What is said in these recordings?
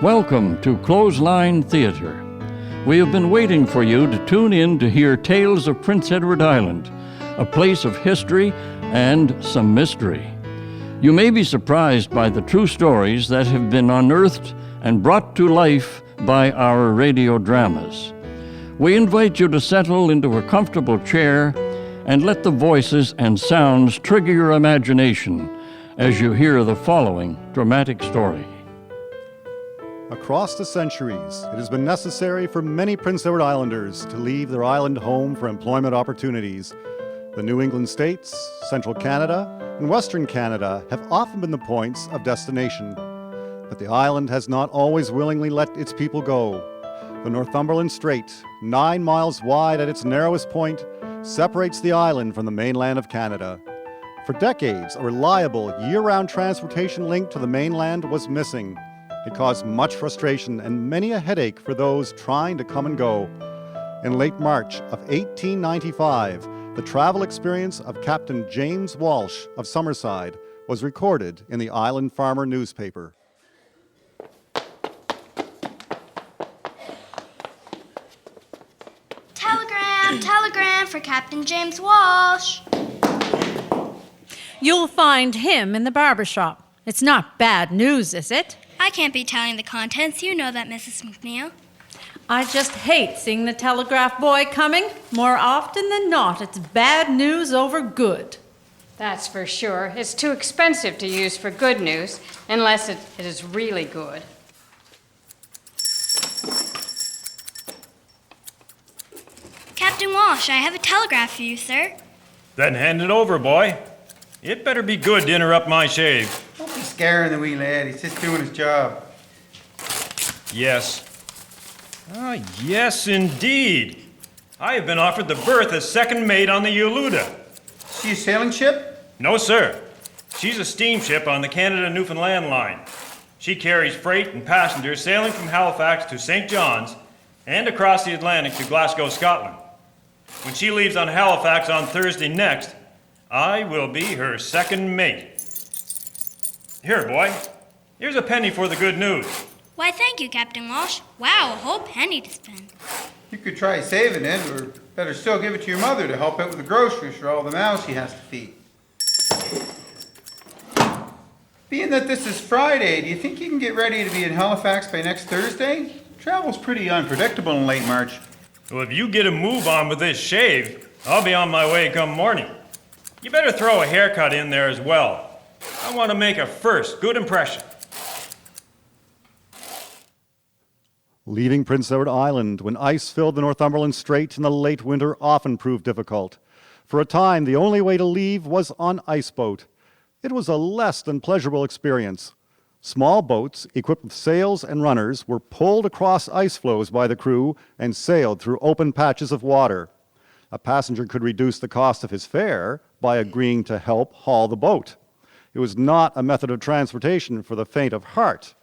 Welcome to Clothesline Theatre. We have been waiting for you to tune in to hear tales of Prince Edward Island, a place of history and some mystery. You may be surprised by the true stories that have been unearthed and brought to life by our radio dramas. We invite you to settle into a comfortable chair and let the voices and sounds trigger your imagination as you hear the following dramatic story. Across the centuries, it has been necessary for many Prince Edward Islanders to leave their island home for employment opportunities. The New England states, Central Canada, and Western Canada have often been the points of destination. But the island has not always willingly let its people go. The Northumberland Strait, 9 miles wide at its narrowest point, separates the island from the mainland of Canada. For decades, a reliable, year-round transportation link to the mainland was missing. It caused much frustration and many a headache for those trying to come and go. In late March of 1895, the travel experience of Captain James Walsh of Summerside was recorded in the Island Farmer newspaper. Telegram for Captain James Walsh. You'll find him in the barber shop. It's not bad news, is it? I can't be telling the contents. You know that, Mrs. McNeil. I just hate seeing the telegraph boy coming. More often than not, it's bad news over good. That's for sure. It's too expensive to use for good news, unless it is really good. Captain Walsh, I have a telegraph for you, sir. Then hand it over, boy. It better be good to interrupt my shave. Don't be scaring the wee lad. He's just doing his job. Yes. Yes, indeed. I have been offered the berth as second mate on the Yaluta. Is she a sailing ship? No, sir. She's a steamship on the Canada-Newfoundland line. She carries freight and passengers sailing from Halifax to St. John's and across the Atlantic to Glasgow, Scotland. When she leaves on Halifax on Thursday next, I will be her second mate. Here, boy. Here's a penny for the good news. Why, thank you, Captain Walsh. Wow, a whole penny to spend. You could try saving it, or better still give it to your mother to help out with the groceries for all the mouths she has to feed. Being that this is Friday, do you think you can get ready to be in Halifax by next Thursday? Travel's pretty unpredictable in late March. Well, if you get a move on with this shave, I'll be on my way come morning. You better throw a haircut in there as well. I want to make a first good impression. Leaving Prince Edward Island when ice filled the Northumberland Strait in the late winter often proved difficult. For a time, the only way to leave was on iceboat. It was a less than pleasurable experience. Small boats, equipped with sails and runners, were pulled across ice floes by the crew and sailed through open patches of water. A passenger could reduce the cost of his fare by agreeing to help haul the boat. It was not a method of transportation for the faint of heart.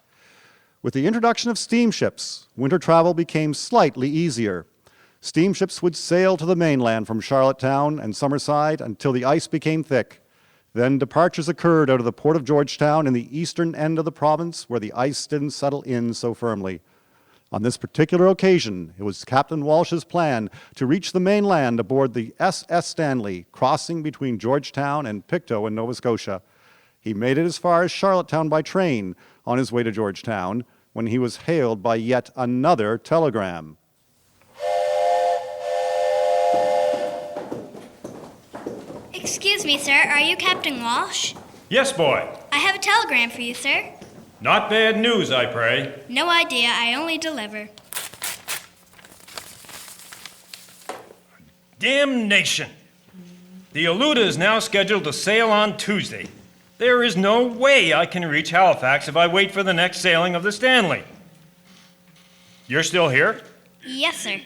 With the introduction of steamships, winter travel became slightly easier. Steamships would sail to the mainland from Charlottetown and Summerside until the ice became thick. Then departures occurred out of the port of Georgetown in the eastern end of the province where the ice didn't settle in so firmly. On this particular occasion, it was Captain Walsh's plan to reach the mainland aboard the SS Stanley, crossing between Georgetown and Pictou in Nova Scotia. He made it as far as Charlottetown by train on his way to Georgetown when he was hailed by yet another telegram. Excuse me, sir. Are you Captain Walsh? Yes, boy. I have a telegram for you, sir. Not bad news, I pray. No idea. I only deliver. Damnation! The Yaluta is now scheduled to sail on Tuesday. There is no way I can reach Halifax if I wait for the next sailing of the Stanley. You're still here? Yes, sir.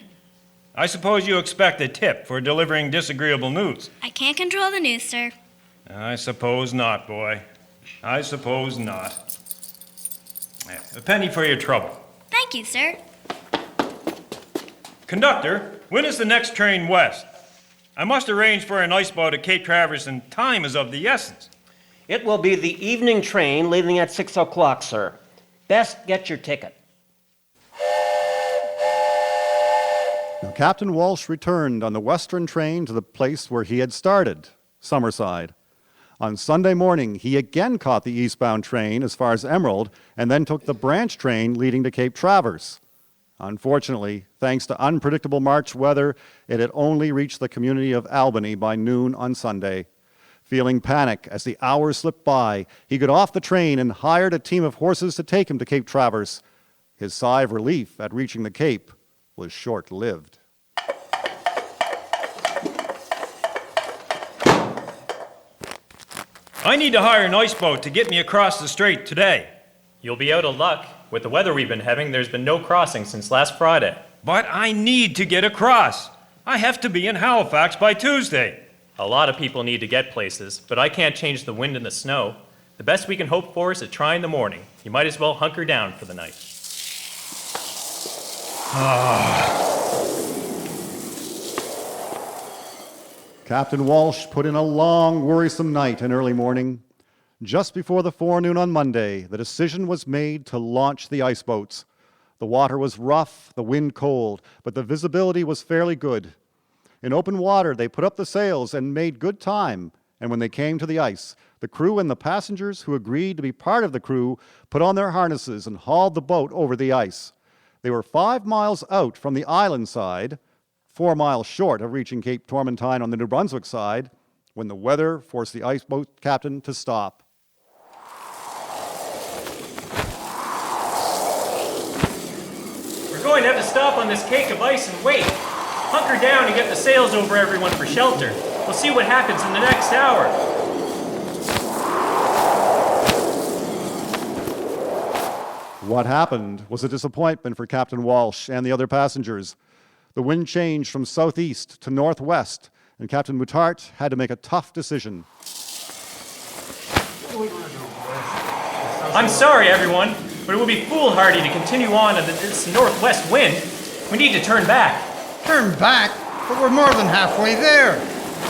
I suppose you expect a tip for delivering disagreeable news. I can't control the news, sir. I suppose not, boy. I suppose not. A penny for your trouble. Thank you, sir. Conductor, when is the next train west? I must arrange for an iceboat at Cape Traverse, and time is of the essence. It will be the evening train leaving at 6 o'clock, sir. Best get your ticket. Now, Captain Walsh returned on the western train to the place where he had started, Summerside. On Sunday morning, he again caught the eastbound train as far as Emerald and then took the branch train leading to Cape Traverse. Unfortunately, thanks to unpredictable March weather, it had only reached the community of Albany by noon on Sunday. Feeling panic as the hours slipped by, he got off the train and hired a team of horses to take him to Cape Traverse. His sigh of relief at reaching the Cape was short-lived. I need to hire an ice boat to get me across the strait today. You'll be out of luck. With the weather we've been having, there's been no crossing since last Friday. But I need to get across. I have to be in Halifax by Tuesday. A lot of people need to get places, but I can't change the wind and the snow. The best we can hope for is a try in the morning. You might as well hunker down for the night. Captain Walsh put in a long, worrisome night and early morning. Just before the forenoon on Monday, the decision was made to launch the ice boats. The water was rough, the wind cold, but the visibility was fairly good. In open water, they put up the sails and made good time, and when they came to the ice, the crew and the passengers who agreed to be part of the crew put on their harnesses and hauled the boat over the ice. They were 5 miles out from the island side, 4 miles short of reaching Cape Tormentine on the New Brunswick side, when the weather forced the ice boat captain to stop. We're going to have to stop on this cake of ice and wait. Hunker down and get the sails over everyone for shelter. We'll see what happens in the next hour. What happened was a disappointment for Captain Walsh and the other passengers. The wind changed from southeast to northwest, and Captain Muttart had to make a tough decision. I'm sorry, everyone, but it would be foolhardy to continue on in this northwest wind. We need to turn back. Turn back? But we're more than halfway there.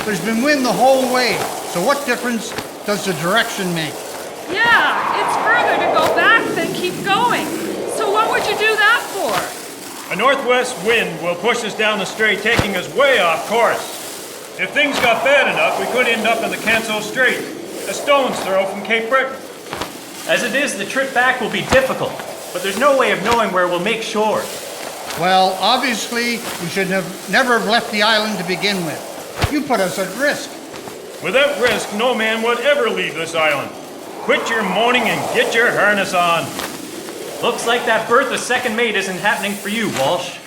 There's been wind the whole way, so what difference does the direction make? Yeah, it's further to go back than keep going. So what would you do that for? A northwest wind will push us down the strait, taking us way off course. If things got bad enough, we could end up in the Canso Strait, a stone's throw from Cape Breton. As it is, the trip back will be difficult, but there's no way of knowing where we'll make shore. Well, obviously, we should never have left the island to begin with. You put us at risk. Without risk, no man would ever leave this island. Quit your moaning and get your harness on. Looks like that berth of second mate isn't happening for you, Walsh.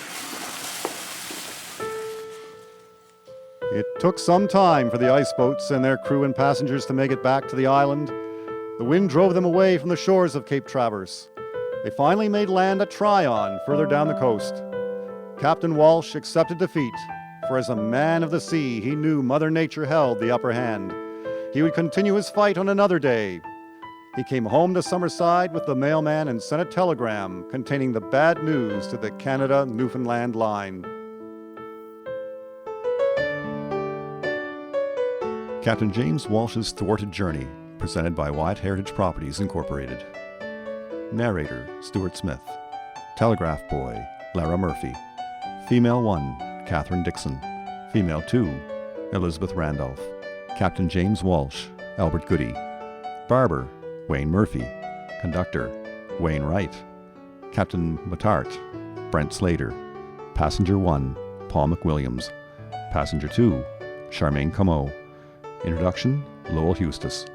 It took some time for the ice boats and their crew and passengers to make it back to the island. The wind drove them away from the shores of Cape Traverse. They finally made land at Tryon, further down the coast. Captain Walsh accepted defeat, for as a man of the sea, he knew Mother Nature held the upper hand. He would continue his fight on another day. He came home to Summerside with the mailman and sent a telegram containing the bad news to the Canada-Newfoundland line. Captain James Walsh's Thwarted Journey, presented by Wyatt Heritage Properties Inc. Narrator, Stuart Smith. Telegraph Boy, Lara Murphy. Female 1, Catherine Dixon. Female 2, Elizabeth Randolph. Captain James Walsh, Albert Goody. Barber, Wayne Murphy. Conductor, Wayne Wright. Captain Muttart, Brent Slater. Passenger 1, Paul McWilliams. Passenger 2, Charmaine Comeau. Introduction, Lowell Eustis.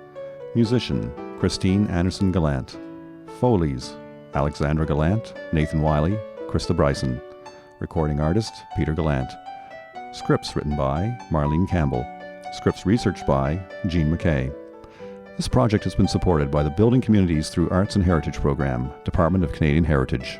Musician, Christine Anderson Gallant. Foleys, Alexandra Gallant, Nathan Wiley, Krista Bryson. Recording artist, Peter Gallant. Scripts written by Marlene Campbell. Scripts researched by Jean McKay. This project has been supported by the Building Communities through Arts and Heritage Program, Department of Canadian Heritage.